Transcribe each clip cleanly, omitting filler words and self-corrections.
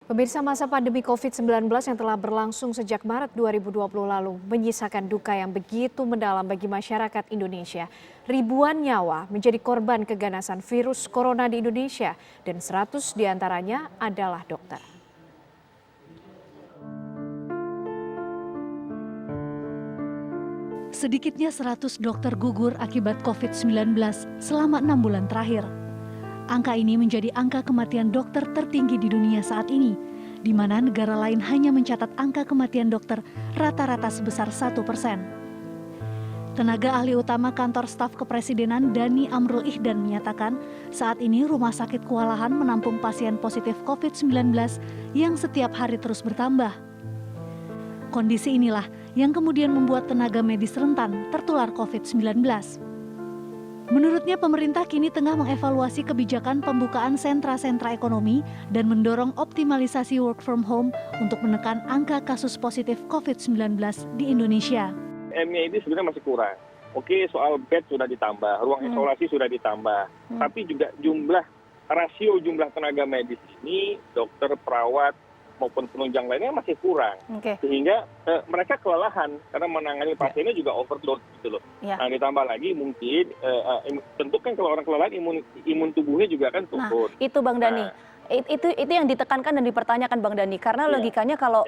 Pemirsa, masa pandemi COVID-19 yang telah berlangsung sejak Maret 2020 lalu menyisakan duka yang begitu mendalam bagi masyarakat Indonesia. Ribuan nyawa menjadi korban keganasan virus corona di Indonesia dan 100 diantaranya adalah dokter. Sedikitnya 100 dokter gugur akibat COVID-19 selama 6 bulan terakhir. Angka ini menjadi angka kematian dokter tertinggi di dunia saat ini, di mana negara lain hanya mencatat angka kematian dokter rata-rata sebesar 1%. Tenaga ahli utama kantor staf kepresidenan Dhani Amrul Ihdan menyatakan, saat ini rumah sakit kewalahan menampung pasien positif COVID-19 yang setiap hari terus bertambah. Kondisi inilah yang kemudian membuat tenaga medis rentan tertular COVID-19. Menurutnya, pemerintah kini tengah mengevaluasi kebijakan pembukaan sentra-sentra ekonomi dan mendorong optimalisasi work from home untuk menekan angka kasus positif COVID-19 di Indonesia. M-nya ini sebenarnya masih kurang. Oke, soal bed sudah ditambah, ruang isolasi sudah ditambah, tapi juga rasio jumlah tenaga medis ini, dokter, perawat, maupun penunjang lainnya masih kurang. Sehingga mereka kelelahan karena menangani pasiennya juga overload gitu loh. Nah, ditambah lagi mungkin tentu kan kalau orang kelelahan imun tubuhnya juga kan turun. Nah, itu Bang Dhani. Itu yang ditekankan dan dipertanyakan Bang Dhani, karena logikanya kalau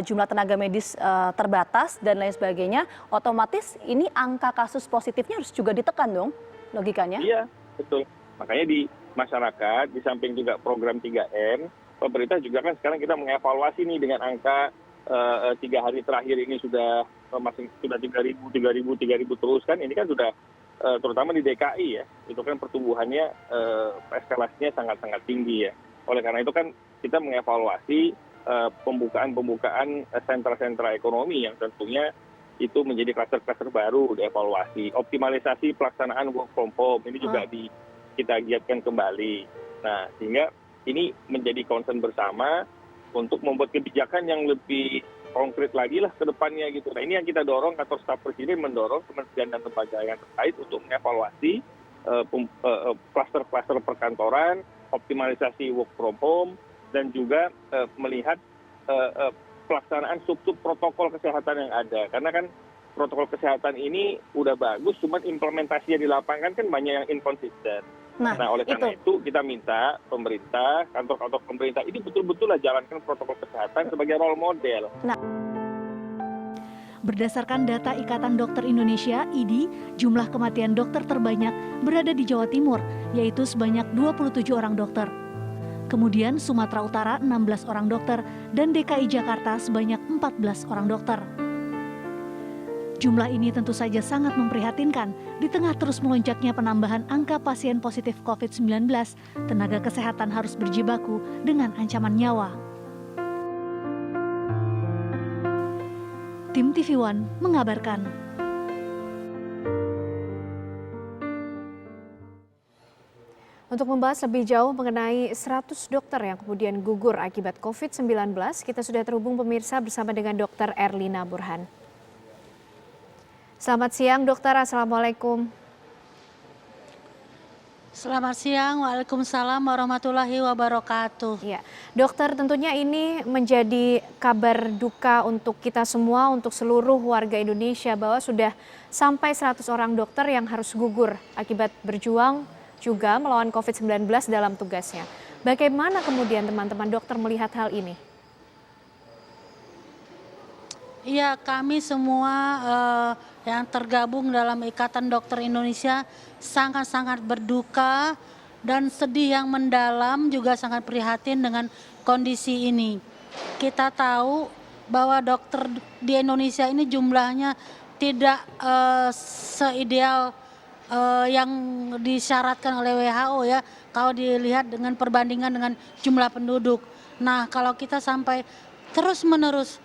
jumlah tenaga medis terbatas dan lain sebagainya, otomatis ini angka kasus positifnya harus juga ditekan dong, logikanya. Iya, betul. Makanya di masyarakat, di samping juga program 3M, pemerintah juga kan sekarang kita mengevaluasi nih dengan angka 3 hari terakhir ini sudah 3.000 terus kan, ini kan sudah terutama di DKI ya, itu kan pertumbuhannya eskalasinya sangat-sangat tinggi ya. Oleh karena itu kan kita mengevaluasi pembukaan sentra-sentra ekonomi yang tentunya itu menjadi kluster-kluster baru dievaluasi. Optimalisasi pelaksanaan work from home ini juga kita giatkan kembali. Nah, sehingga ini menjadi concern bersama untuk membuat kebijakan yang lebih konkret lagi lah ke depannya gitu. Nah, ini yang kita dorong, kantor staf presiden mendorong kementerian dan lembaga yang terkait untuk mengevaluasi kluster-kluster perkantoran, optimalisasi work from home, dan juga melihat pelaksanaan sub-sub protokol kesehatan yang ada. Karena kan protokol kesehatan ini udah bagus, cuman implementasinya di lapangan kan banyak yang inkonsisten. Nah, oleh karena itu kita minta pemerintah, kantor-kantor pemerintah ini betul-betul jalankan protokol kesehatan sebagai role model. Berdasarkan data Ikatan Dokter Indonesia, IDI, jumlah kematian dokter terbanyak berada di Jawa Timur, yaitu sebanyak 27 orang dokter. Kemudian Sumatera Utara 16 orang dokter dan DKI Jakarta sebanyak 14 orang dokter. Jumlah ini tentu saja sangat memprihatinkan. Di tengah terus melonjaknya penambahan angka pasien positif COVID-19, tenaga kesehatan harus berjibaku dengan ancaman nyawa. Tim TV One mengabarkan. Untuk membahas lebih jauh mengenai 100 dokter yang kemudian gugur akibat COVID-19, kita sudah terhubung pemirsa bersama dengan Dr. Erlina Burhan. Selamat siang dokter, Assalamualaikum. Selamat siang, Waalaikumsalam warahmatullahi wabarakatuh. Ya, dokter, tentunya ini menjadi kabar duka untuk kita semua, untuk seluruh warga Indonesia bahwa sudah sampai 100 orang dokter yang harus gugur akibat berjuang juga melawan COVID-19 dalam tugasnya. Bagaimana kemudian teman-teman dokter melihat hal ini? Iya, kami semua yang tergabung dalam Ikatan Dokter Indonesia sangat-sangat berduka dan sedih yang mendalam, juga sangat prihatin dengan kondisi ini. Kita tahu bahwa dokter di Indonesia ini jumlahnya tidak seideal yang disyaratkan oleh WHO ya, kalau dilihat dengan perbandingan dengan jumlah penduduk. Nah, kalau kita sampai terus-menerus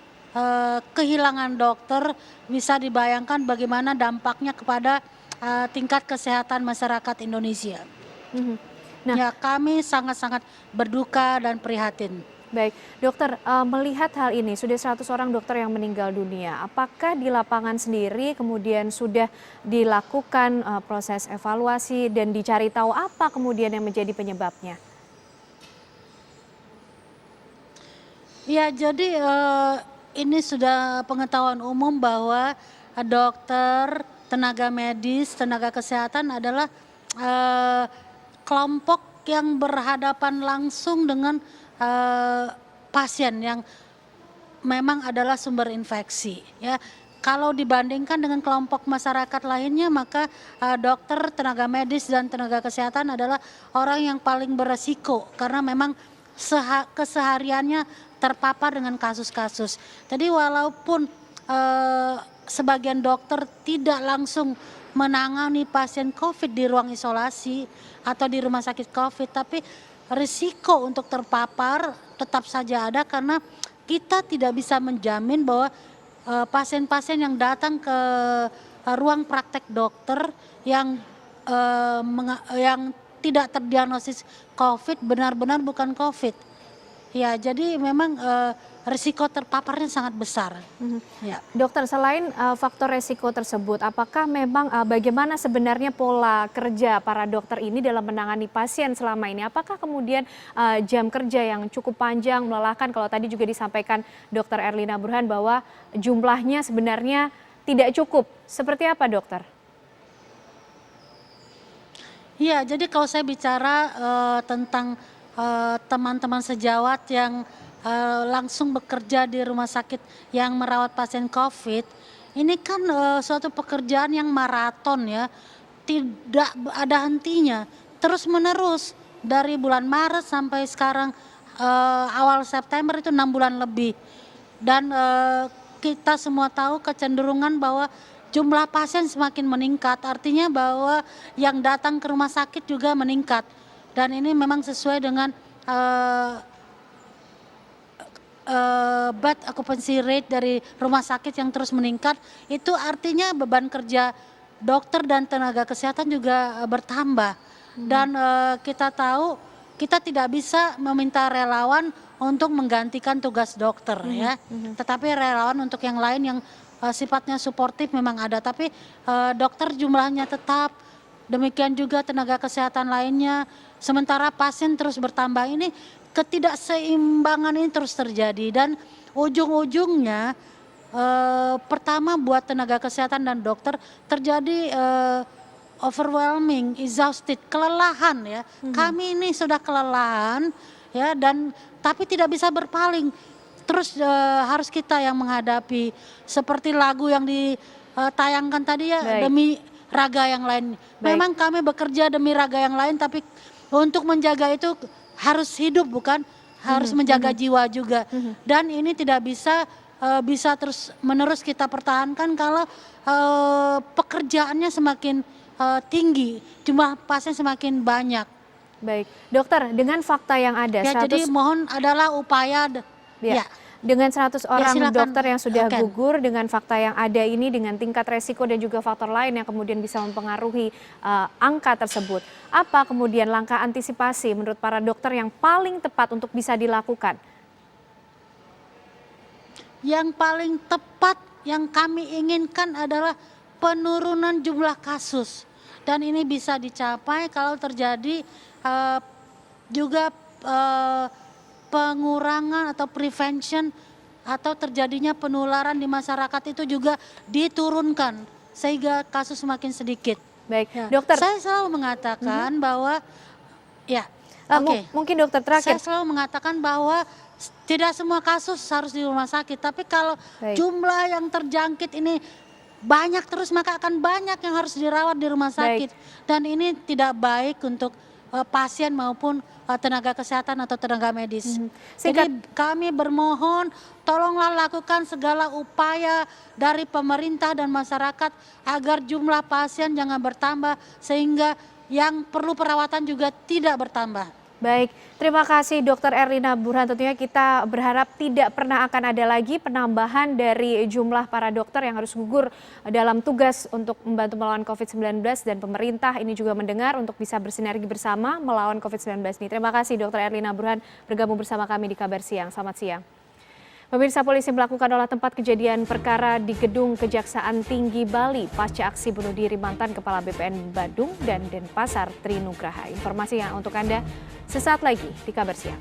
kehilangan dokter, bisa dibayangkan bagaimana dampaknya kepada tingkat kesehatan masyarakat Indonesia. Ya, kami sangat-sangat berduka dan prihatin. Baik, dokter, melihat hal ini, sudah 100 orang dokter yang meninggal dunia. Apakah di lapangan sendiri kemudian sudah dilakukan proses evaluasi dan dicari tahu apa kemudian yang menjadi penyebabnya? Ya, jadi ini sudah pengetahuan umum bahwa dokter, tenaga medis, tenaga kesehatan adalah kelompok yang berhadapan langsung dengan pasien yang memang adalah sumber infeksi. Ya, kalau dibandingkan dengan kelompok masyarakat lainnya, maka dokter, tenaga medis, dan tenaga kesehatan adalah orang yang paling beresiko karena memang kesehariannya terpapar dengan kasus-kasus. Jadi walaupun sebagian dokter tidak langsung menangani pasien COVID di ruang isolasi atau di rumah sakit COVID, tapi risiko untuk terpapar tetap saja ada karena kita tidak bisa menjamin bahwa pasien-pasien yang datang ke ruang praktek dokter yang tidak terdiagnosis COVID benar-benar bukan COVID. Ya, jadi memang risiko terpaparnya sangat besar. Ya. Dokter, selain faktor resiko tersebut, apakah memang bagaimana sebenarnya pola kerja para dokter ini dalam menangani pasien selama ini? Apakah kemudian jam kerja yang cukup panjang, melelahkan, kalau tadi juga disampaikan Dr. Erlina Burhan bahwa jumlahnya sebenarnya tidak cukup. Seperti apa, dokter? Iya, jadi kalau saya bicara tentang teman-teman sejawat yang langsung bekerja di rumah sakit yang merawat pasien COVID, ini kan suatu pekerjaan yang maraton ya, tidak ada hentinya, terus menerus dari bulan Maret sampai sekarang awal September itu 6 bulan lebih. Dan kita semua tahu kecenderungan bahwa jumlah pasien semakin meningkat, artinya bahwa yang datang ke rumah sakit juga meningkat. Dan ini memang sesuai dengan bed occupancy rate dari rumah sakit yang terus meningkat. Itu artinya beban kerja dokter dan tenaga kesehatan juga bertambah. Dan kita tahu kita tidak bisa meminta relawan untuk menggantikan tugas dokter ya. Tetapi relawan untuk yang lain yang sifatnya suportif memang ada. Tapi dokter jumlahnya tetap, demikian juga tenaga kesehatan lainnya. Sementara pasien terus bertambah, ini ketidakseimbangan ini terus terjadi dan ujung-ujungnya pertama buat tenaga kesehatan dan dokter terjadi overwhelming, exhausted, kelelahan ya. Kami ini sudah kelelahan ya, dan tapi tidak bisa berpaling. Terus harus kita yang menghadapi seperti lagu yang ditayangkan tadi ya. Baik. Demi raga yang lain. Baik. Memang kami bekerja demi raga yang lain, tapi untuk menjaga itu harus hidup, bukan harus menjaga jiwa juga. Dan ini tidak bisa terus menerus kita pertahankan kalau pekerjaannya semakin tinggi, jumlah pasien semakin banyak. Baik, dokter, dengan fakta yang ada, ya, jadi mohon adalah upaya ya. Dengan 100 orang dokter yang sudah gugur, dengan fakta yang ada ini, dengan tingkat resiko dan juga faktor lain yang kemudian bisa mempengaruhi angka tersebut. Apa kemudian langkah antisipasi menurut para dokter yang paling tepat untuk bisa dilakukan? Yang paling tepat yang kami inginkan adalah penurunan jumlah kasus. Dan ini bisa dicapai kalau terjadi juga pengurangan atau prevention atau terjadinya penularan di masyarakat itu juga diturunkan sehingga kasus semakin sedikit. Baik, ya. dokter. Saya selalu mengatakan bahwa ya, mungkin dokter terakhir. Saya selalu mengatakan bahwa tidak semua kasus harus di rumah sakit, tapi kalau jumlah yang terjangkit ini banyak terus maka akan banyak yang harus dirawat di rumah sakit. Dan ini tidak baik untuk pasien maupun tenaga kesehatan atau tenaga medis. Jadi kami bermohon tolonglah lakukan segala upaya dari pemerintah dan masyarakat agar jumlah pasien jangan bertambah sehingga yang perlu perawatan juga tidak bertambah. Baik, terima kasih Dr. Erlina Burhan. Tentunya kita berharap tidak pernah akan ada lagi penambahan dari jumlah para dokter yang harus gugur dalam tugas untuk membantu melawan COVID-19, dan pemerintah ini juga mendengar untuk bisa bersinergi bersama melawan COVID-19 ini. Terima kasih Dr. Erlina Burhan bergabung bersama kami di Kabar Siang. Selamat siang. Pemirsa, polisi melakukan olah tempat kejadian perkara di Gedung Kejaksaan Tinggi Bali pasca aksi bunuh diri mantan Kepala BPN Badung dan Denpasar Tri Nugraha. Informasi yang untuk Anda sesaat lagi di Kabar Siang.